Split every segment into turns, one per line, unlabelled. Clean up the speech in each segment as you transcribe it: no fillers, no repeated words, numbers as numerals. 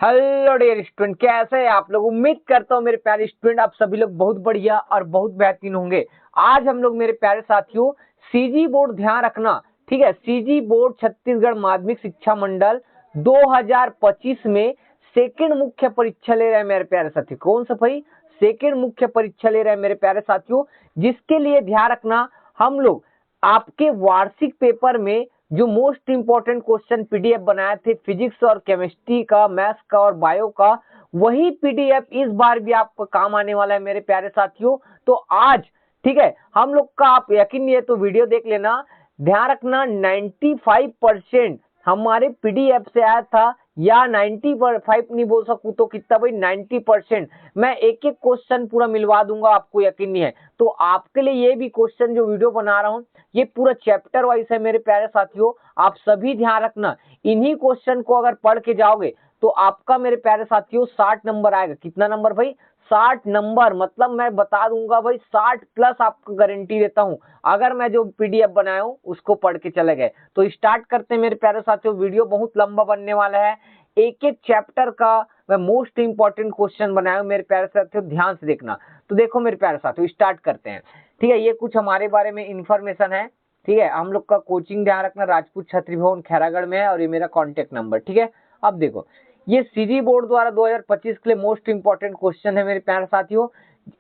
Hello dear student, कैसे हैं आप लोग। उम्मीद करता हूँ मेरे प्यारे स्टूडेंट आप सभी लोग बहुत बढ़िया और बहुत बेहतरीन होंगे। आज हम लोग मेरे प्यारे साथियों सीजी बोर्ड, ध्यान रखना ठीक है, सीजी बोर्ड छत्तीसगढ़ माध्यमिक शिक्षा मंडल 2025 में सेकंड मुख्य परीक्षा ले रहे हैं मेरे प्यारे साथी। कौन सा भाई? सेकंड मुख्य परीक्षा ले रहे हैं मेरे प्यारे साथियों, जिसके लिए ध्यान रखना हम लोग आपके वार्षिक पेपर में जो मोस्ट इंपोर्टेंट क्वेश्चन पीडीएफ बनाए थे फिजिक्स और केमिस्ट्री का, मैथ्स का और बायो का, वही पीडीएफ इस बार भी आपको काम आने वाला है मेरे प्यारे साथियों। तो आज ठीक है हम लोग का, आप यकीन नहीं है तो वीडियो देख लेना। ध्यान रखना 95% हमारे पीडीएफ से आया था, या 95 नहीं बोल सकूं तो कितना भाई 90%। मैं एक एक क्वेश्चन पूरा मिलवा दूंगा, आपको यकीन नहीं है तो आपके लिए ये भी क्वेश्चन जो वीडियो बना रहा हूं ये पूरा चैप्टर वाइज है मेरे प्यारे साथियों। आप सभी ध्यान रखना, इन्हीं क्वेश्चन को अगर पढ़ के जाओगे तो आपका मेरे प्यारे साथियों 60 नंबर आएगा। कितना नंबर भाई? 60 नंबर। मतलब मैं बता दूंगा भाई 60 प्लस आपको गारंटी देता हूं, अगर मैं जो पीडीएफ बनाया हूं उसको पढ़ के चले गए। तो स्टार्ट करते हैं मेरे प्यारे साथियों, वीडियो बहुत लंबा बनने वाला है। एक एक चैप्टर का मैं मोस्ट इंपॉर्टेंट क्वेश्चन बनाया हूं मेरे प्यारे साथियों, ध्यान से देखना। तो देखो मेरे प्यारे साथियों स्टार्ट करते हैं। ठीक है, ये कुछ हमारे बारे में इंफॉर्मेशन है। ठीक है, हम लोग का कोचिंग ध्यान रखना राजपूत छत्री भवन खैरागढ़ में है और ये मेरा कॉन्टेक्ट नंबर। ठीक है, अब देखो ये सीजी बोर्ड द्वारा 2025 के लिए मोस्ट इंपॉर्टेंट क्वेश्चन है मेरे प्यारे साथियों।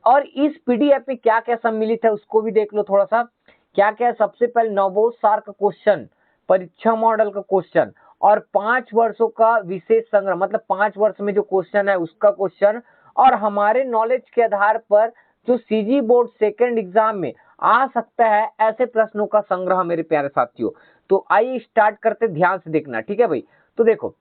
और इस पीडीएफ में क्या क्या सम्मिलित है उसको भी देख लो थोड़ा सा। क्या क्या है? सबसे पहले नवोद सार का क्वेश्चन, परीक्षा मॉडल का क्वेश्चन और 5 वर्षों का विशेष संग्रह, मतलब 5 वर्ष में जो क्वेश्चन है उसका क्वेश्चन, और हमारे नॉलेज के आधार पर जो सीजी बोर्ड सेकंड एग्जाम में आ सकता है ऐसे प्रश्नों का संग्रह मेरे प्यारे साथियों। तो आइए स्टार्ट करते, ध्यान से देखना। ठीक है भाई, तो देखो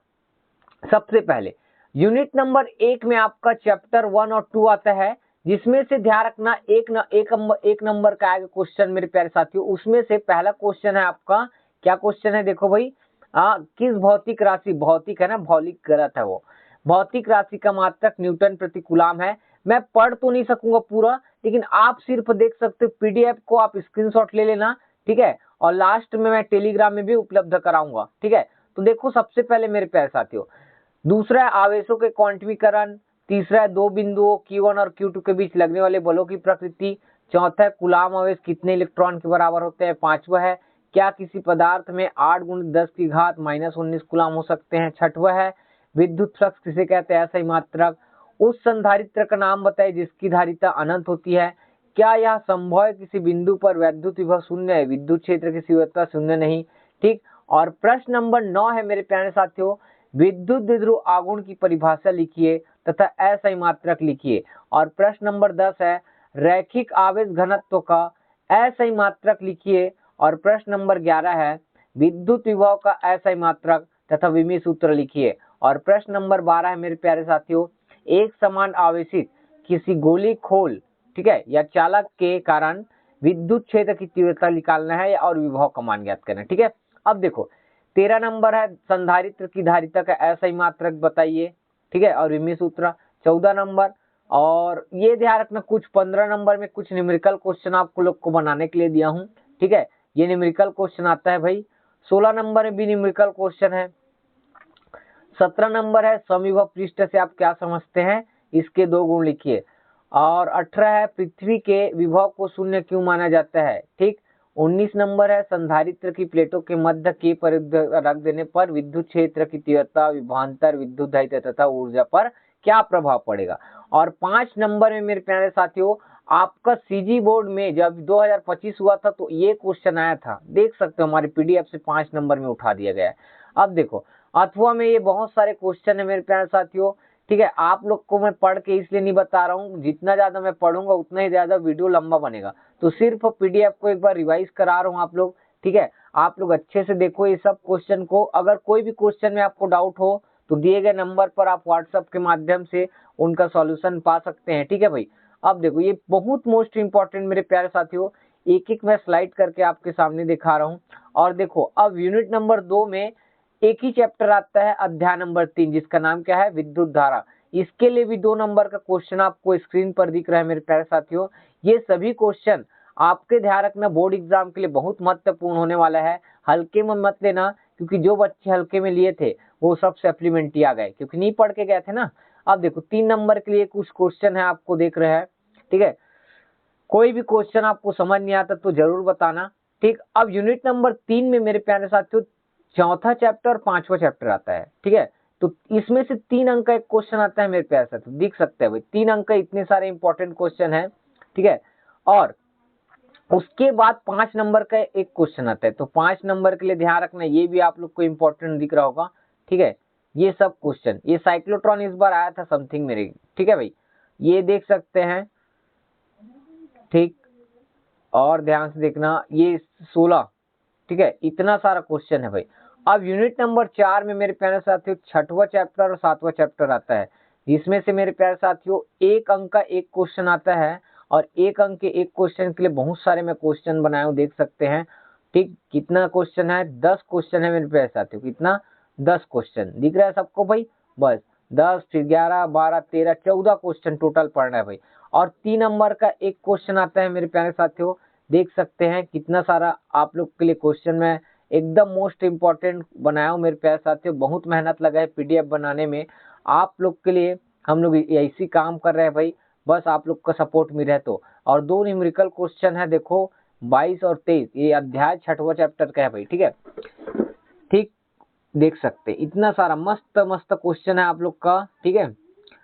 सबसे पहले यूनिट नंबर 1 में आपका चैप्टर 1 और 2 आता है, जिसमें से ध्यान रखना एक नंबर का आएगा क्वेश्चन मेरे प्यारे साथियों। उसमें से पहला क्वेश्चन है आपका, क्या क्वेश्चन है देखो भाई, किस भौतिक राशि, भौतिक है ना, भौतिक गलत है वो, भौतिक राशि का मात्रक न्यूटन प्रति कूलम है। मैं पढ़ तो नहीं सकूंगा पूरा, लेकिन आप सिर्फ देख सकते हो, पीडीएफ को आप स्क्रीनशॉट ले लेना। ठीक है, और लास्ट में मैं टेलीग्राम में भी उपलब्ध कराऊंगा। ठीक है, तो देखो सबसे पहले मेरे प्यारे साथियों, दूसरा है आवेशों के क्वांटमीकरण, तीसरा है दो बिंदुओं Q1 और Q2 के बीच लगने वाले बलों की प्रकृति, चौथा है कूलम आवेश कितने इलेक्ट्रॉन के बराबर होते हैं, पांचवा है क्या किसी पदार्थ में 8 × 10 की घात -19 कूलम हो सकते हैं, छठवा है विद्युत फ्लक्स किसे कहते हैं, ऐसा ही मात्रक, उस संधारित्र का नाम बताइए जिसकी धारिता अनंत होती है, क्या यह संभव है किसी बिंदु पर वैद्युत विभव शून्य है, विद्युत क्षेत्र की तीव्रता शून्य नहीं। ठीक, और प्रश्न नंबर 9 है मेरे प्यारे साथियों, विद्युत द्विध्रुव आघूर्ण की परिभाषा लिखिए तथा असही मात्रक लिखिए। और प्रश्न नंबर 10 है रैखिक आवेश घनत्व का असही मात्रक लिखिए। और प्रश्न नंबर 11 है विद्युत विभव का असही मात्रक तथा विमीय सूत्र लिखिए। और प्रश्न नंबर 12 है मेरे प्यारे साथियों, एक समान आवेशित किसी गोली खोल, ठीक है, या चालक के कारण विद्युत क्षेत्र की तीव्रता निकालना है और विभव का मान ज्ञात करना है। ठीक है, अब देखो 13 नंबर है संधारित्र की धारिता का असही मात्रक बताइए। ठीक है, और विमीय सूत्र 14 नंबर। और ये ध्यान रखना कुछ 15 नंबर में कुछ न्यूमेरिकल क्वेश्चन आपको लोग को बनाने के लिए दिया हूं। ठीक है, ये न्यूमेरिकल क्वेश्चन आता है भाई। 16 नंबर में भी न्यूमेरिकल क्वेश्चन है। 17 नंबर है समविभव पृष्ठ से आप क्या समझते हैं, इसके 2 गुण लिखिए। और 18 है पृथ्वी के विभव को शून्य क्यों माना जाता है। ठीक, 19 नंबर है संधारित्र की प्लेटों के मध्य के पर रख देने पर विद्युत क्षेत्र की तीव्रता, विभवांतर, विद्युत धारिता तथा ऊर्जा पर क्या प्रभाव पड़ेगा। और 5 नंबर में मेरे प्यारे साथियों आपका सीजी बोर्ड में जब 2025 हुआ था तो ये क्वेश्चन आया था, देख सकते हो हमारे पीडीएफ से 5 नंबर में उठा दिया गया है। अब देखो अथवा में ये बहुत सारे क्वेश्चन है मेरे प्यारे साथियों। ठीक है, आप लोग को मैं पढ़ के इसलिए नहीं बता रहा हूँ, जितना ज्यादा मैं पढ़ूंगा उतना ही ज्यादा वीडियो लंबा बनेगा, तो सिर्फ पीडीएफ को एक बार रिवाइज करा रहा हूँ आप लोग। ठीक है, आप लोग अच्छे से देखो ये सब क्वेश्चन को। अगर कोई भी क्वेश्चन में आपको डाउट हो तो दिए गए नंबर पर आप व्हाट्सएप के माध्यम से उनका सॉल्यूशन पा सकते हैं। ठीक है भाई, अब देखो ये बहुत मोस्ट इंपॉर्टेंट मेरे प्यारे साथियों, एक एक मैं स्लाइड करके आपके सामने दिखा रहा हूँ। और देखो अब यूनिट नंबर 2 में एक ही चैप्टर आता है, अध्याय नंबर 3, जिसका नाम क्या है, विद्युत धारा। इसके लिए भी 2 नंबर का क्वेश्चन आपको स्क्रीन पर दिख रहा है मेरे प्यारे साथियों। ये सभी क्वेश्चन आपके ध्यान रखना बोर्ड एग्जाम के लिए बहुत महत्वपूर्ण होने वाला है, हल्के में मत लेना, क्योंकि जो बच्चे हल्के में लिए थे वो सब सप्लीमेंट्री आ गए, क्योंकि नहीं पढ़ के गए थे ना। अब देखो 3 नंबर के लिए कुछ क्वेश्चन है, आपको देख रहे हैं, ठीक है। कोई भी क्वेश्चन आपको समझ नहीं आता तो जरूर बताना, ठीक। अब यूनिट नंबर 3 में मेरे प्यारे साथियों चौथा चैप्टर और 5वां चैप्टर आता है, ठीक है। तो इसमें से 3 अंक का एक क्वेश्चन आता है मेरे प्यारे साथियों, देख सकते हैं भाई 3 अंक का इतने सारे इंपॉर्टेंट क्वेश्चन है, ठीक है। और उसके बाद 5 नंबर का एक क्वेश्चन आता है, तो 5 नंबर के लिए ध्यान रखना, ये भी आप लोग को इंपॉर्टेंट दिख रहा होगा, ठीक है। ये सब क्वेश्चन, ये साइक्लोट्रॉन इस बार आया था समथिंग मेरे, ठीक है भाई, ये देख सकते हैं, ठीक। और ध्यान से देखना ये 16, ठीक है, इतना सारा क्वेश्चन है भाई। अब यूनिट नंबर 4 में मेरे प्यारे साथियों 6वां चैप्टर और 7वां चैप्टर आता है, जिसमें से मेरे प्यारे साथियों 1 अंक का एक क्वेश्चन आता है, और 1 अंक के एक क्वेश्चन के लिए बहुत सारे मैं क्वेश्चन बनाया हूं, देख सकते हैं, ठीक। कितना क्वेश्चन है, 10 क्वेश्चन है मेरे प्यारे साथियों, कितना, 10 क्वेश्चन दिख रहा है सबको भाई, बस 10 फिर 11 12 13 14 क्वेश्चन टोटल पढ़ना है भाई। और 3 नंबर का एक क्वेश्चन आता है मेरे प्यारे साथियों, देख सकते हैं कितना सारा आप लोग के लिए क्वेश्चन में एकदम मोस्ट इम्पोर्टेंट बनाया हूं मेरे प्यारे साथियों, बहुत मेहनत लगा है पीडीएफ बनाने में आप लोग के लिए, हम लोग ऐसी काम कर रहे हैं भाई, बस आप लोग का सपोर्ट मिल रहा है तो। और 2 न्यूमेरिकल क्वेश्चन है, देखो 22 और 23, ये अध्याय 6वां चैप्टर का है भाई, ठीक है, ठीक। देख सकते इतना सारा मस्त मस्त क्वेश्चन है आप लोग का, ठीक है।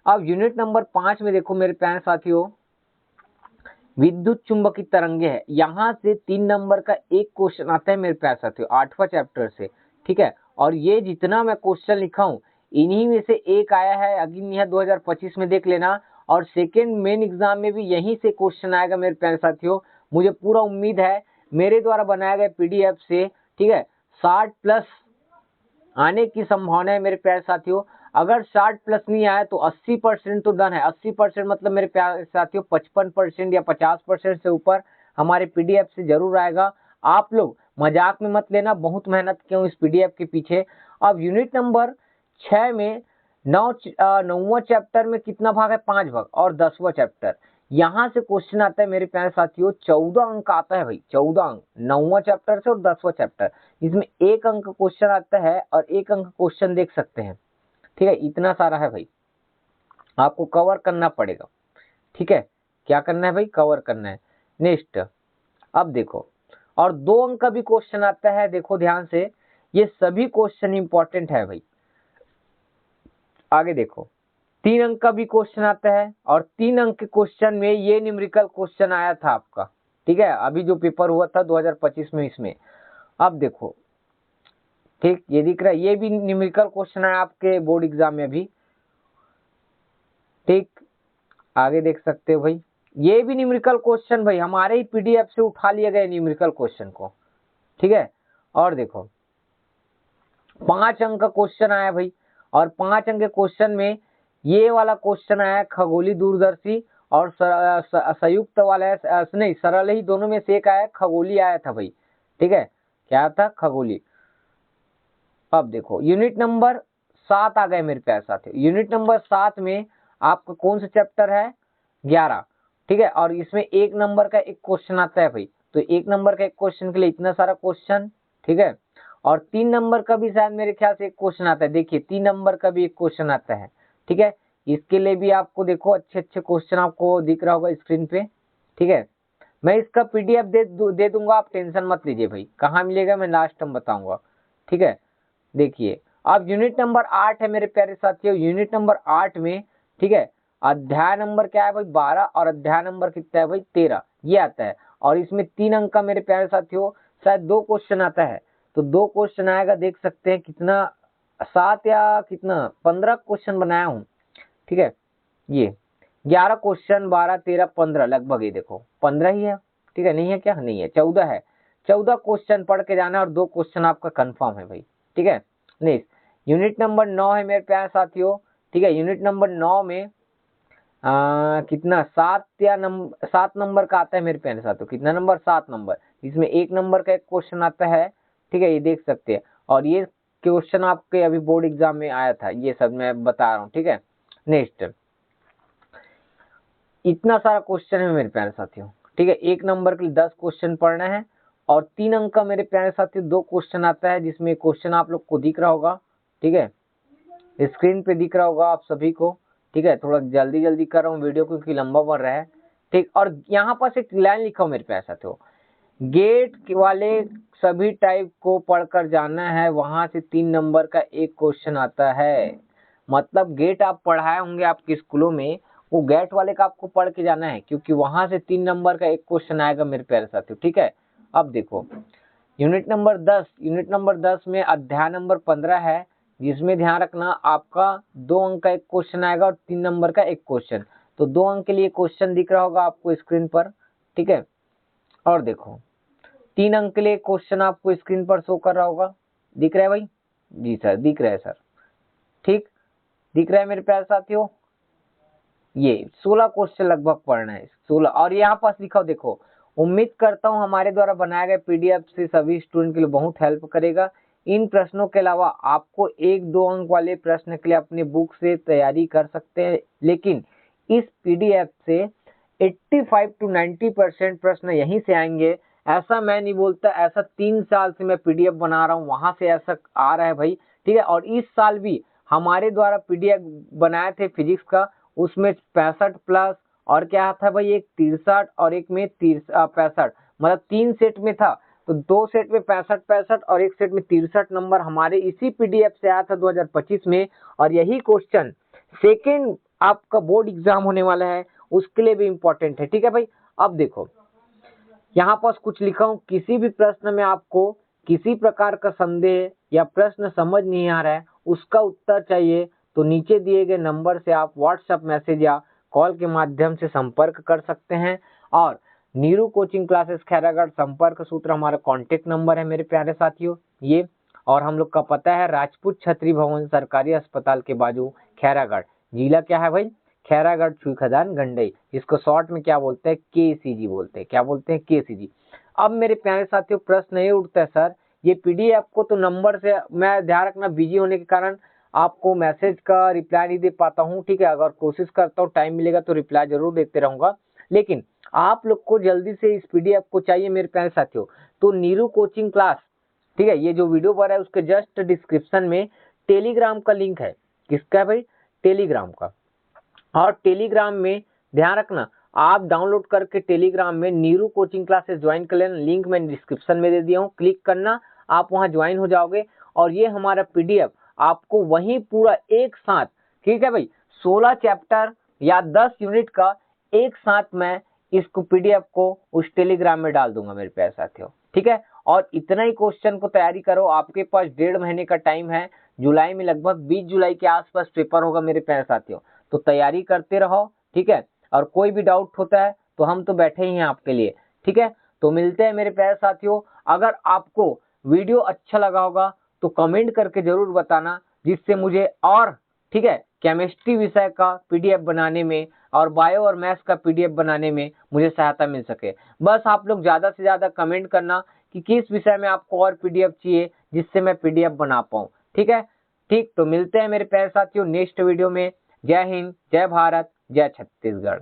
अब यूनिट नंबर 5 में देखो मेरे प्यारे साथियों विद्युत चुंबकीय तरंगे है, यहाँ से 3 नंबर का एक क्वेश्चन आता है मेरे प्यारे साथियों 8वां चैप्टर से, ठीक है। और ये जितना मैं क्वेश्चन लिखा हूँ इन्हीं में से एक आया है अग्नियह 2025 में, देख लेना। और सेकेंड मेन एग्जाम में भी यहीं से क्वेश्चन आएगा मेरे प्यारे साथियों, मुझे पूरा उम्मीद है मेरे द्वारा बनाए गए पीडीएफ से, ठीक है, 60+ आने की संभावना है मेरे प्यारे साथियों। अगर 60+ नहीं आया तो 80% तो डन है, 80% मतलब मेरे प्यारे साथियों 55% या 50% से ऊपर हमारे पीडीएफ से जरूर आएगा। आप लोग मजाक में मत लेना, बहुत मेहनत किया हूं इस पीडीएफ के पीछे। अब यूनिट नंबर 6 में 9वां चैप्टर में कितना भाग है, 5 भाग, और 10वां चैप्टर, यहाँ से क्वेश्चन आता है मेरे प्यारे साथियों 14 अंक आता है भाई, 14 अंक 9वां चैप्टर से और 10वां चैप्टर, इसमें 1 अंक क्वेश्चन आता है और 1 अंक क्वेश्चन देख सकते हैं, ठीक है। इतना सारा है भाई, आपको कवर करना पड़ेगा, ठीक है। क्या करना है भाई, कवर करना है। नेक्स्ट, अब देखो, और 2 अंक का भी क्वेश्चन आता है, देखो ध्यान से, ये सभी क्वेश्चन इंपॉर्टेंट है भाई। आगे देखो 3 अंक का भी क्वेश्चन आता है, और 3 अंक के क्वेश्चन में ये न्यूमेरिकल क्वेश्चन आया था आपका, ठीक है, अभी जो पेपर हुआ था 2025 में, इसमें अब देखो, ठीक, ये दिख रहा है, ये भी न्यूमेरिकल क्वेश्चन है आपके बोर्ड एग्जाम में भी, ठीक। आगे देख सकते हो भाई, ये भी न्यूमेरिकल क्वेश्चन भाई हमारे ही पीडीएफ से उठा लिए गए न्यूमेरिकल क्वेश्चन को, ठीक है। और देखो 5 अंक का क्वेश्चन आया भाई, और 5 अंक के क्वेश्चन में ये वाला क्वेश्चन आया खगोलीय दूरदर्शी, और संयुक्त वाला है, नहीं सरल ही, दोनों में से एक आया, खगोलीय आया था भाई, ठीक है, क्या था, खगोलीय। अब देखो यूनिट नंबर 7 आ गए मेरे प्यारे साथियों, यूनिट नंबर 7 में आपका कौन सा चैप्टर है, 11, ठीक है। और इसमें 1 नंबर का एक क्वेश्चन आता है भाई, तो 1 नंबर का एक क्वेश्चन के लिए इतना सारा क्वेश्चन, ठीक है। और 3 नंबर का भी शायद मेरे ख्याल से एक क्वेश्चन आता है, देखिए 3 नंबर का भी एक क्वेश्चन आता है, ठीक है। इसके लिए भी आपको देखो अच्छे अच्छे क्वेश्चन आपको दिख रहा होगा स्क्रीन पे, ठीक है। मैं इसका पीडीएफ दे दूंगा, आप टेंशन मत लीजिए भाई, कहाँ मिलेगा मैं लास्ट में बताऊंगा, ठीक है। देखिए अब यूनिट नंबर 8 है मेरे प्यारे साथियों, यूनिट नंबर 8 में, ठीक है, अध्याय नंबर क्या है भाई, 12, और अध्याय नंबर कितना है भाई, 13, ये आता है। और इसमें 3 अंक का मेरे प्यारे साथियों शायद 2 क्वेश्चन आता है, तो 2 क्वेश्चन आएगा, देख सकते हैं कितना, 7 या कितना 15 क्वेश्चन बनाया हूँ, ठीक है। ये 11 क्वेश्चन, 12 13 15 लगभग, ये देखो 15 ही है, ठीक है, नहीं है क्या, नहीं है, 14 है, 14 क्वेश्चन पढ़ के जाना, और 2 क्वेश्चन आपका कंफर्म है भाई, ठीक है। नेक्स्ट यूनिट नंबर 9 है मेरे प्यारे साथियों, ठीक है, यूनिट नंबर 9 में कितना 7 नंबर का आता है मेरे प्यारे साथियों, कितना नंबर, 7 नंबर, इसमें 1 नंबर का एक क्वेश्चन आता है, ठीक है, ये देख सकते हैं। और ये क्वेश्चन आपके अभी बोर्ड एग्जाम में आया था, ये सब मैं बता रहा हूँ, ठीक है। नेक्स्ट, इतना सारा क्वेश्चन है मेरे प्यारे साथियों, ठीक है, 1 नंबर के लिए 10 क्वेश्चन पढ़ना है, और 3 अंक का मेरे प्यारे साथियों 2 क्वेश्चन आता है, जिसमें क्वेश्चन आप लोग को दिख रहा होगा, ठीक है, स्क्रीन पे दिख रहा होगा आप सभी को, ठीक है। थोड़ा जल्दी जल्दी कर रहा हूँ वीडियो क्योंकि लंबा बढ़ रहा है, ठीक। और यहाँ पास एक लाइन लिखा हूँ मेरे पे ऐसा, तो गेट वाले सभी टाइप को पढ़कर जाना है, वहां से 3 नंबर का एक क्वेश्चन आता है। मतलब गेट आप पढ़ाए होंगे आपके स्कूलों में, वो गेट वाले का आपको पढ़ के जाना है क्योंकि वहां से 3 नंबर का एक क्वेश्चन आएगा मेरे प्यारे साथियों, ठीक है। अब देखो यूनिट नंबर 10 में अध्याय नंबर 15 है, जिसमें ध्यान रखना आपका 2 अंक का एक क्वेश्चन आएगा और 3 नंबर का एक क्वेश्चन। तो 2 अंक के लिए क्वेश्चन दिख रहा होगा आपको स्क्रीन पर, ठीक है। और देखो 3 अंक के लिए क्वेश्चन आपको स्क्रीन पर शो कर रहा होगा, दिख रहा है भाई? जी सर, दिख रहा है सर, ठीक, दिख रहा है मेरे प्यारे साथियों। ये 16 क्वेश्चन लगभग पढ़ना है, 16। और यहाँ पास लिखा देखो, उम्मीद करता हूँ हमारे द्वारा बनाए गए पीडीएफ से सभी स्टूडेंट के लिए बहुत हेल्प करेगा। इन प्रश्नों के अलावा आपको 1-2 अंक वाले प्रश्न के लिए अपनी बुक से तैयारी कर सकते हैं, लेकिन इस पीडीएफ से 85 to 90% प्रश्न यहीं से आएंगे। ऐसा मैं नहीं बोलता, ऐसा 3 साल से मैं पीडीएफ बना रहा हूँ, वहां से ऐसा आ रहा है भाई, ठीक है। और इस साल भी हमारे द्वारा पीडीएफ बनाए थे फिजिक्स का, उसमें 65 प्लस और क्या था भाई, एक 63 और एक में 65, मतलब 3 सेट में था। तो 2 सेट में 65 और एक सेट में 63 नंबर हमारे इसी पीडीएफ से आया था 2025 में। और यही क्वेश्चन सेकेंड आपका बोर्ड एग्जाम होने वाला है, उसके लिए भी इंपॉर्टेंट है, ठीक है भाई। अब देखो यहाँ पास कुछ लिखा हूं, किसी भी प्रश्न में आपको किसी प्रकार का संदेह या प्रश्न समझ नहीं आ रहा है, उसका उत्तर चाहिए, तो नीचे दिए गए नंबर से आप व्हाट्सएप मैसेज या कॉल के माध्यम से संपर्क कर सकते हैं। और नीरू कोचिंग क्लासेस खैरागढ़ संपर्क सूत्र हमारा कॉन्टेक्ट नंबर है मेरे प्यारे साथियों ये। और हम लोग का पता है राजपूत छत्री भवन सरकारी अस्पताल के बाजू खैरागढ़, जिला क्या है भाई, खैरागढ़ छुईखदान गंडई, जिसको शॉर्ट में क्या बोलते हैं, केसीजी बोलते हैं। क्या बोलते हैं, केसीजी। अब मेरे प्यारे साथियों प्रश्न ये उठता है, सर ये पीडीएफ को तो नंबर से मैं ध्यान रखना बिजी होने के कारण आपको मैसेज का रिप्लाई नहीं दे पाता हूँ, ठीक है। अगर कोशिश करता हूँ टाइम मिलेगा तो रिप्लाई जरूर देते रहूंगा, लेकिन आप लोग को जल्दी से इस पीडीएफ को चाहिए मेरे प्यारे साथियों, तो नीरू कोचिंग क्लास, ठीक है, ये जो वीडियो पर है उसके जस्ट डिस्क्रिप्शन में टेलीग्राम का लिंक है। किसका है भाई, टेलीग्राम का। और टेलीग्राम में ध्यान रखना आप डाउनलोड करके टेलीग्राम में नीरू कोचिंग क्लासेस ज्वाइन कर लेना, लिंक मैंने डिस्क्रिप्शन में दे दिया हूँ, क्लिक करना, आप वहां ज्वाइन हो जाओगे। और ये हमारा पीडीएफ आपको वहीं पूरा एक साथ, ठीक है भाई, 16 चैप्टर या 10 यूनिट का एक साथ मैं इसको पीडीएफ को उस टेलीग्राम में डाल दूंगा मेरे प्यारे साथियों, ठीक है। और इतना ही क्वेश्चन को तैयारी करो, आपके पास 1.5 महीने का टाइम है, जुलाई में लगभग 20 जुलाई के आसपास पेपर होगा मेरे प्यारे साथियों, तो तैयारी करते रहो, ठीक है। और कोई भी डाउट होता है तो हम तो बैठे ही हैं आपके लिए, ठीक है। तो मिलते हैं मेरे प्यारे साथियों। अगर आपको वीडियो अच्छा लगा होगा तो कमेंट करके जरूर बताना, जिससे मुझे और, ठीक है, केमिस्ट्री विषय का पीडीएफ बनाने में और बायो और मैथ्स का पीडीएफ बनाने में मुझे सहायता मिल सके। बस आप लोग ज्यादा से ज्यादा कमेंट करना कि किस विषय में आपको और पीडीएफ चाहिए, जिससे मैं पीडीएफ बना पाऊँ, ठीक है। ठीक, तो मिलते हैं मेरे प्यारे साथियों नेक्स्ट वीडियो में। जय हिंद, जय भारत, जय छत्तीसगढ़।